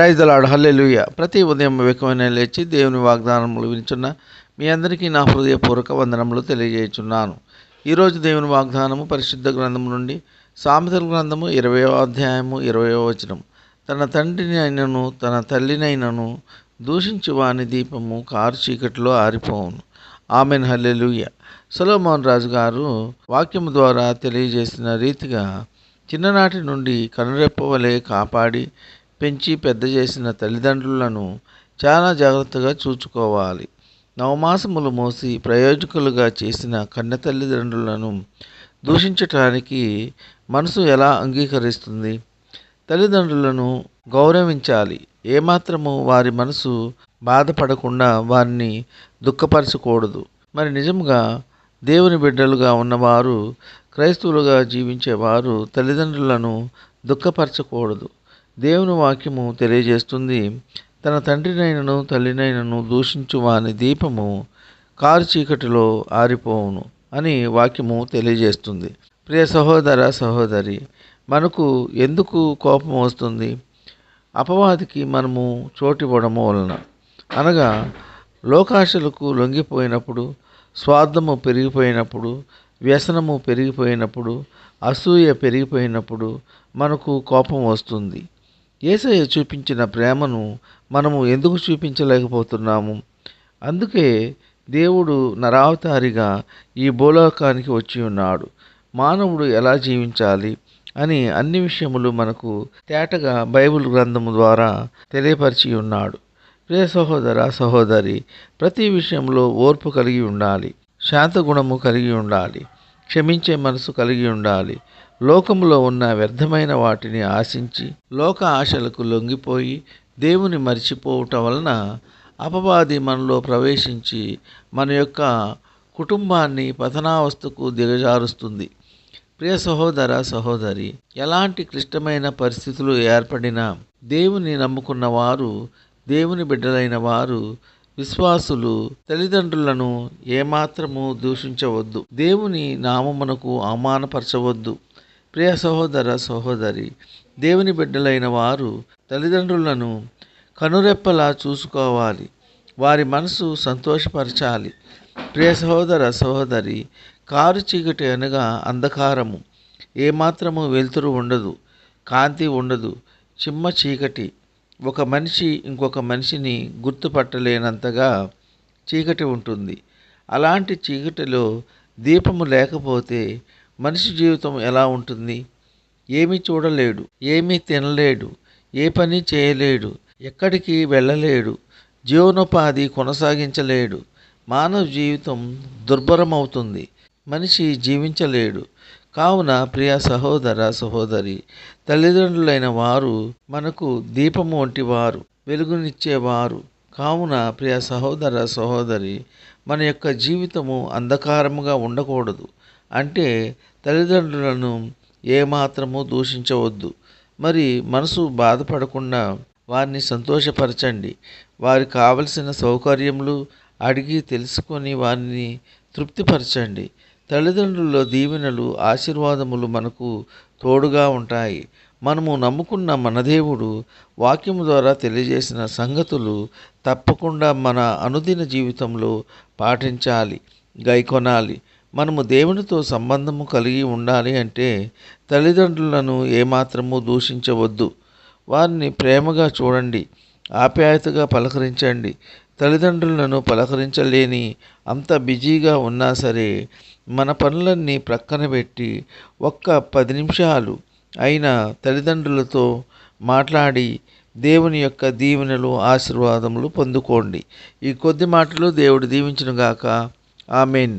Praise the lord, హల్లెలూయా. ప్రతి ఉదయం వేకువనే లేచి దేవుని వాగ్దానములు వింటున్న మీ అందరికీ నా హృదయపూర్వక వందనములు తెలియజేయుచున్నాను. ఈరోజు దేవుని వాగ్దానము పరిశుద్ధ గ్రంథం నుండి సామెతల గ్రంథము 20వ అధ్యాయము 20వ వచనం. తన తండ్రిని అయినను తన తల్లినైనను దూషించు వాని దీపము కారు చీకటిలో ఆరిపోవును. ఆమెన్, హల్లెలూయా. సొలొమోన్ రాజు గారు వాక్యము ద్వారా తెలియజేసిన రీతిగా చిన్ననాటి నుండి కనురెప్ప వలె కాపాడి పెంచి పెద్ద చేసిన తల్లిదండ్రులను చాలా జాగ్రత్తగా చూసుకోవాలి. నవమాసములు మోసి ప్రయోజకులుగా చేసిన కన్య తల్లిదండ్రులను దూషించటానికి మనసు ఎలా అంగీకరిస్తుంది? తల్లిదండ్రులను గౌరవించాలి. ఏమాత్రము వారి మనసు బాధపడకుండా వారిని దుఃఖపరచకూడదు. మరి నిజంగా దేవుని బిడ్డలుగా ఉన్నవారు, క్రైస్తవులుగా జీవించేవారు తల్లిదండ్రులను దుఃఖపరచకూడదు. దేవుని వాక్యము తెలియజేస్తుంది, తన తండ్రినైనను తల్లినైనను దూషించు వాని దీపము కారు చీకటిలో ఆరిపోవును అని వాక్యము తెలియజేస్తుంది. ప్రియ సహోదర సహోదరి, మనకు ఎందుకు కోపం వస్తుంది? అపవాదికి మనము చోటివ్వడము వలన, అనగా లోకాశలకు లొంగిపోయినప్పుడు, స్వార్థము పెరిగిపోయినప్పుడు, వ్యసనము పెరిగిపోయినప్పుడు, అసూయ పెరిగిపోయినప్పుడు మనకు కోపం వస్తుంది. యేసయ్య చూపించిన ప్రేమను మనము ఎందుకు చూపించలేకపోతున్నాము? అందుకే దేవుడు నరావతారిగా ఈ భూలోకానికి వచ్చి ఉన్నాడు. మానవుడు ఎలా జీవించాలి అని అన్ని విషయములు మనకు తేటగా బైబిల్ గ్రంథము ద్వారా తెలియపరిచి ఉన్నాడు. ప్రియ సహోదర సహోదరి, ప్రతి విషయంలో ఓర్పు కలిగి ఉండాలి, శాంత గుణము కలిగి ఉండాలి, క్షమించే మనసు కలిగి ఉండాలి. లోకములో ఉన్న వ్యర్థమైన వాటిని ఆశించి లోక ఆశలకు లొంగిపోయి దేవుని మరిచిపోవటం వలన అపవాది మనలో ప్రవేశించి మన యొక్క కుటుంబాన్ని పతనావస్థకు దిగజారుస్తుంది. ప్రియ సహోదర సహోదరి, ఎలాంటి క్లిష్టమైన పరిస్థితులు ఏర్పడినా దేవుని నమ్ముకున్న వారు, దేవుని బిడ్డలైన వారు, విశ్వాసులు తల్లిదండ్రులను ఏమాత్రము దూషించవద్దు. దేవుని నామమునకు అవమానపరచవద్దు. ప్రియ సహోదర సహోదరి, దేవుని బిడ్డలైన వారు తల్లిదండ్రులను కనురెప్పలా చూసుకోవాలి. వారి మనసు సంతోషపరచాలి. ప్రియ సహోదర సహోదరి, కారు చీకటి అనగా అంధకారము. ఏమాత్రము వెలుతురు ఉండదు, కాంతి ఉండదు, చిమ్మ చీకటి. ఒక మనిషి ఇంకొక మనిషిని గుర్తుపట్టలేనంతగా చీకటి ఉంటుంది. అలాంటి చీకటిలో దీపము లేకపోతే మనిషి జీవితం ఎలా ఉంటుంది? ఏమీ చూడలేడు, ఏమీ తినలేడు, ఏ పని చేయలేడు, ఎక్కడికి వెళ్ళలేడు, జీవనోపాధి కొనసాగించలేడు. మానవ జీవితం దుర్భరమవుతుంది, మనిషి జీవించలేడు. కావున ప్రియ సహోదర సహోదరి, తల్లిదండ్రులైన వారు మనకు దీపము వంటి వారు, వెలుగునిచ్చేవారు. కావున ప్రియ సహోదర సహోదరి, మన యొక్క జీవితము అంధకారముగా ఉండకూడదు. అంటే తల్లిదండ్రులను ఏమాత్రము దూషించవద్దు. మరి మనసు బాధపడకుండా వారిని సంతోషపరచండి. వారికి కావలసిన సౌకర్యములు అడిగి తెలుసుకొని వారిని తృప్తిపరచండి. తల్లిదండ్రుల దీవెనలు, ఆశీర్వాదములు మనకు తోడుగా ఉంటాయి. మనము నమ్ముకున్న మన దేవుడు వాక్యము ద్వారా తెలియజేసిన సంగతులు తప్పకుండా మన అనుదిన జీవితంలో పాటించాలి, గైకొనాలి. మనము దేవునితో సంబంధము కలిగి ఉండాలి అంటే తల్లిదండ్రులను ఏమాత్రము దూషించవద్దు. వారిని ప్రేమగా చూడండి, ఆప్యాయతగా పలకరించండి. తల్లిదండ్రులను పలకరించలేని అంత బిజీగా ఉన్నా సరే మన పనులన్నీ ప్రక్కన పెట్టి ఒక్క 10 నిమిషాలు అయినా తల్లిదండ్రులతో మాట్లాడి దేవుని యొక్క దీవెనలు, ఆశీర్వాదములు పొందుకోండి. ఈ కొద్ది మాటలు దేవుడు దీవించునుగాక. ఆమెన్.